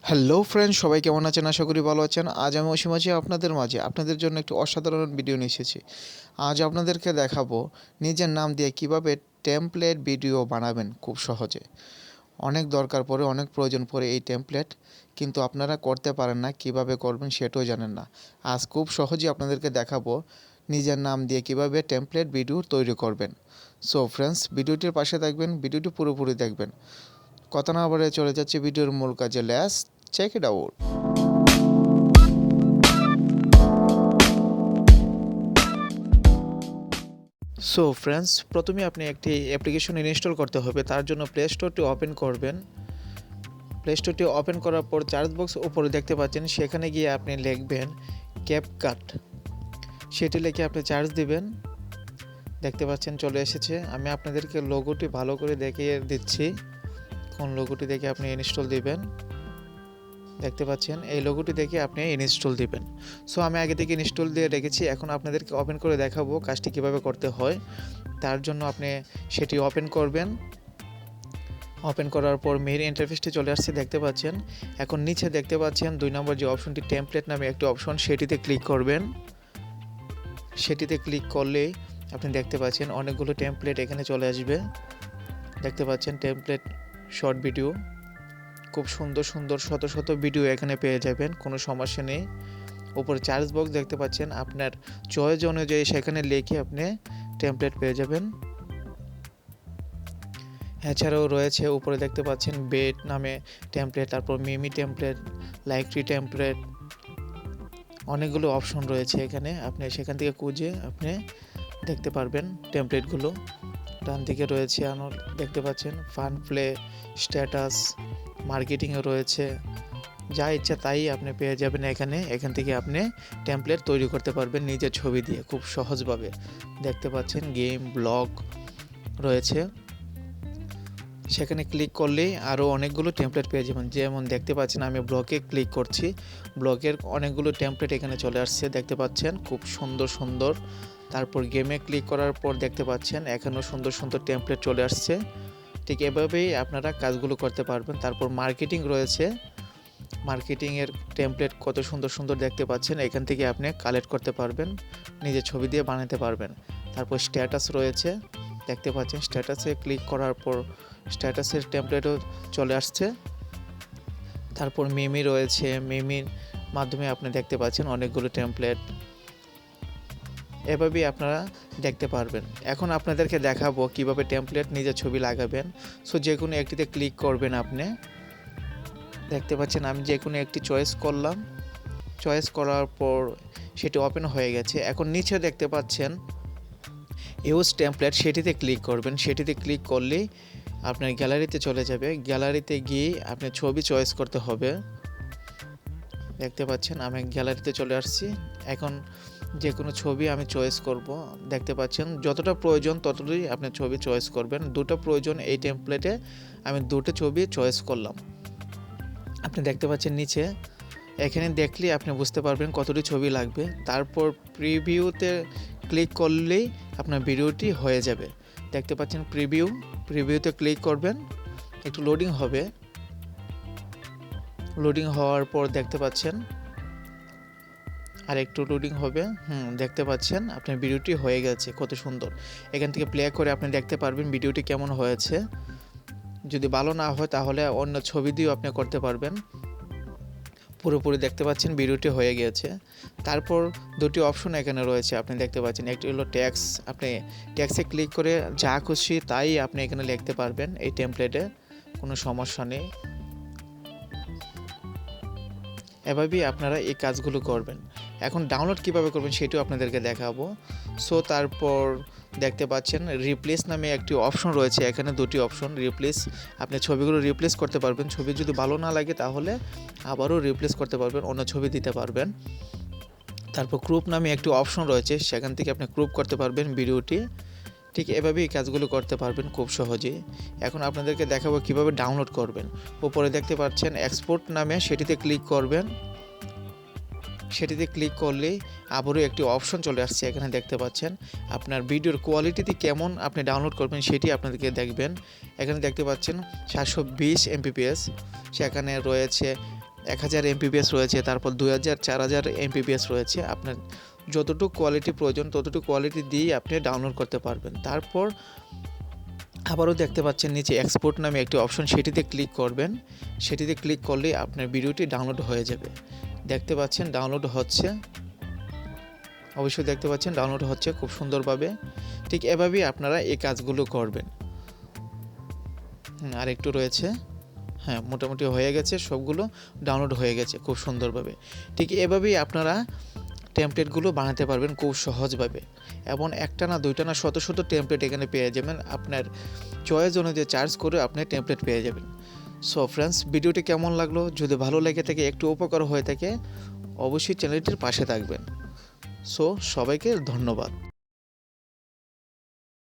Hello friends, সবাই কেমন আছেন? আশা করি ভালো আছেন। আজ আমি অসীম আছি আপনাদের মাঝে। আপনাদের জন্য একটি অসাধারণ ভিডিও নিয়ে এসেছি। আজ আপনাদেরকে দেখাবো নিজের নাম দিয়ে কিভাবে টেমপ্লেট ভিডিও বানাবেন খুব সহজে। অনেক দরকার পড়ে, অনেক প্রয়োজন পড়ে এই টেমপ্লেট, কিন্তু আপনারা করতে পারেন না, কিভাবে করবেন সেটাও জানেন না। আজ খুব সহজেই আপনাদেরকে দেখাবো নিজের নাম দিয়ে কিভাবে টেমপ্লেট ভিডিও তৈরি করবেন। সো ফ্রেন্ডস, ভিডিওটির পাশে থাকবেন, ভিডিওটি পুরোপুরি দেখবেন। কথা না বলে চলে যাচ্ছে ভিডিওর মূল কাজে। Let's check it out. So friends, প্রথমে আপনি একটি অ্যাপ্লিকেশন ইনস্টল করতে হবে। তার জন্য প্লে স্টোরটি ওপেন করবেন। প্লে স্টোরটি ওপেন করার পর সার্চ বক্স উপরে দেখতে পাচ্ছেন, সেখানে গিয়ে আপনি লিখবেন ক্যাপকাট। সেটি লিখে আপনি সার্চ দিবেন। দেখতে পাচ্ছেন চলে এসেছে। আমি আপনাদেরকে লোগোটি ভালো করে দেখিয়ে দিচ্ছি, কোন লোগোটি দেখে আপনি ইনস্টল দিবেন। দেখতে পাচ্ছেন এই লোগোটি দেখে আপনি ইনস্টল দিবেন। সো আমি আগে থেকে ইনস্টল দিয়ে রেখেছি, এখন আপনাদেরকে ওপেন করে দেখাবো কাজটি কিভাবে করতে হয়। তার জন্য আপনি সেটি ওপেন করবেন। ওপেন করার পর মেইন ইন্টারফেসটি চলে আসছে, দেখতে পাচ্ছেন। এখন নিচে দেখতে পাচ্ছেন 2 নম্বর যে অপশনটি টেমপ্লেট নামে একটি অপশন, সেটিতে ক্লিক করবেন। সেটিতে ক্লিক করলেই আপনি দেখতে পাচ্ছেন অনেকগুলো টেমপ্লেট এখানে চলে আসবে। দেখতে পাচ্ছেন টেমপ্লেট শর্ট ভিডিও, খুব সুন্দর সুন্দর শত শত ভিডিও এখানে পেয়ে যাবেন, কোনো সমস্যা নেই। উপরে সার্চ বক্স দেখতে পাচ্ছেন, আপনার চয়েস অনুযায়ী সেখানে লিখে আপনি টেমপ্লেট পেয়ে যাবেন। এছাড়াও রয়েছে উপরে দেখতে পাচ্ছেন বেড নামে টেমপ্লেট, তারপর মিমি টেমপ্লেট, লাইকট্রি টেমপ্লেট, অনেকগুলো অপশন রয়েছে এখানে। আপনি সেখান থেকে খুঁজে আপনি দেখতে পারবেন টেমপ্লেটগুলো। ডান দিকে রয়েছে দেখতে পাচ্ছেন ফান প্লে, স্ট্যাটাস, মার্কেটিংও রয়েছে। যা ইচ্ছা তাই আপনি পেয়ে যাবেন এখানে। এখান থেকে আপনি টেমপ্লেট তৈরি করতে পারবেন নিজের ছবি দিয়ে খুব সহজভাবে। দেখতে পাচ্ছেন গেম, ব্লগ রয়েছে। সেখানে ক্লিক করলেই আরও অনেকগুলো টেমপ্লেট পেয়ে যাবেন। যেমন দেখতে পাচ্ছেন আমি ব্লগে ক্লিক করছি, ব্লগের অনেকগুলো টেমপ্লেট এখানে চলে আসছে, দেখতে পাচ্ছেন খুব সুন্দর সুন্দর। তারপর গেমে ক্লিক করার পর দেখতে পাচ্ছেন এখানেও সুন্দর সুন্দর টেমপ্লেট চলে আসছে। ঠিক এভাবেই আপনারা কাজগুলো করতে পারবেন। তারপর মার্কেটিং রয়েছে, মার্কেটিংয়ের টেমপ্লেট কত সুন্দর সুন্দর দেখতে পাচ্ছেন। এখান থেকে আপনি কালেক্ট করতে পারবেন, নিজের ছবি দিয়ে বানাতে পারবেন। তারপর স্ট্যাটাস রয়েছে, দেখতে পাচ্ছেন স্ট্যাটাসে ক্লিক করার পর স্ট্যাটাসের টেমপ্লেটও চলে আসছে। তারপর মিমি রয়েছে, মিমির মাধ্যমে আপনি দেখতে পাচ্ছেন অনেকগুলো টেমপ্লেট। এভাবেই আপনারা দেখতে পারবেন। এখন আপনাদেরকে দেখাবো কিভাবে টেমপ্লেট নিজের ছবি লাগাবেন। সো যে কোনো একটিতে ক্লিক করবেন আপনি। দেখতে পাচ্ছেন আমি যে কোনো একটি চয়েস করলাম। চয়েস করার পর সেটি ওপেন হয়ে গেছে। এখন নিচে দেখতে পাচ্ছেন ইউজ টেমপ্লেট, সেটিতে ক্লিক করবেন। সেটিতে ক্লিক করলেই আপনার গ্যালারিতে চলে যাবে। গ্যালারিতে গিয়ে আপনি ছবি চয়েস করতে হবে। দেখতে পাচ্ছেন আমি গ্যালারিতে চলে আসছি। এখন যে কোনো ছবি আমি চয়েস করব। দেখতে পাচ্ছেন যতটা প্রয়োজন ততটাই আপনি ছবি চয়েস করবেন। দুটো প্রয়োজন এই টেমপ্লেটে, আমি দুটো ছবি চয়েস করলাম। আপনি দেখতে পাচ্ছেন নিচে, এখানে দেখলেই আপনি বুঝতে পারবেন কতটি ছবি লাগবে। তারপর প্রিভিউতে ক্লিক করলেই আপনার ভিডিওটি হয়ে যাবে। দেখতে পাচ্ছেন প্রিভিউতে ক্লিক করবেন, একটু লোডিং হবে। লোডিং হওয়ার পর দেখতে পাচ্ছেন আর একটু লোডিং হবে। দেখতে পাচ্ছেন আপনার ভিডিওটি হয়ে গেছে, কত সুন্দর। এখান থেকে প্লে করে আপনি দেখতে পারবেন ভিডিওটি কেমন হয়েছে। যদি ভালো না হয় তাহলে অন্য ছবি দিয়েও আপনি করতে পারবেন। পুরোপুরি দেখতে পাচ্ছেন ভিডিওটি হয়ে গিয়েছে। তারপর দুটি অপশন এখানে রয়েছে, আপনি দেখতে পাচ্ছেন। একটি হলো ট্যাক্স, আপনি ট্যাক্সে ক্লিক করে যা খুশি তাই আপনি এখানে লিখতে পারবেন এই টেমপ্লেটে, কোনো সমস্যা নেই। এভাবেই আপনারা এই কাজগুলো করবেন। এখন ডাউনলোড কিভাবে করবেন সেটিও আপনাদেরকে দেখাবো। সো তারপর দেখতে পাচ্ছেন রিপ্লেস নামে একটি অপশন রয়েছে, এখানে দুটি অপশন। রিপ্লেস, আপনি ছবিগুলো রিপ্লেস করতে পারবেন। ছবি যদি ভালো না লাগে তাহলে আবারও রিপ্লেস করতে পারবেন, অন্য ছবি দিতে পারবেন। তারপর ক্রপ নামে একটি অপশন রয়েছে, সেখান থেকে আপনি ক্রপ করতে পারবেন ভিডিওটি। ঠিক এভাবেই কাজগুলো করতে পারবেন খুব সহজেই। এখন আপনাদেরকে দেখাবো কিভাবে ডাউনলোড করবেন। উপরে দেখতে পাচ্ছেন এক্সপোর্ট নামে, সেটিতে ক্লিক করবেন। সেটিতে ক্লিক করলেই আবারও একটি অপশন চলে আসছে, এখানে দেখতে পাচ্ছেন আপনার ভিডিওর কোয়ালিটিতে কেমন আপনি ডাউনলোড করবেন সেটি আপনাদেরকে দেখবেন। এখানে দেখতে পাচ্ছেন 720 MPPS, সেখানে রয়েছে 1000 MPPS রয়েছে, তারপর 2000 4000 MPPS রয়েছে। আপনার যতটুকু কোয়ালিটি প্রয়োজন ততটুকু কোয়ালিটি দিয়েই আপনি ডাউনলোড করতে পারবেন। তারপর আবারও দেখতে পাচ্ছেন নিচে এক্সপোর্ট নামে একটি অপশন, সেটিতে ক্লিক করবেন। সেটিতে ক্লিক করলেই আপনার ভিডিওটি ডাউনলোড হয়ে যাবে। দেখতে পাচ্ছেন ডাউনলোড হচ্ছে, অবশ্যই দেখতে পাচ্ছেন ডাউনলোড হচ্ছে খুব সুন্দরভাবে। ঠিক এভাবেই আপনারা এই কাজগুলো করবেন। আর একটু রয়েছে, হ্যাঁ মোটামুটি হয়ে গেছে, সবগুলো ডাউনলোড হয়ে গেছে খুব সুন্দরভাবে। ঠিক এভাবেই আপনারা টেমপ্লেটগুলো বানাতে পারবেন খুব সহজভাবে, এবং একটা না দুইটা না শত শত টেমপ্লেট এখানে পেয়ে যাবেন। আপনার চয়েস অনুযায়ী চার্জ করে আপনি টেমপ্লেট পেয়ে যাবেন। সো ফ্রেন্ডস, ভিডিওটি কেমন লাগলো? যদি ভালো লেগে থাকে, একটু উপকার হয়ে থাকে, অবশ্যই চ্যানেলটির পাশে থাকবেন। সো সবাইকে ধন্যবাদ।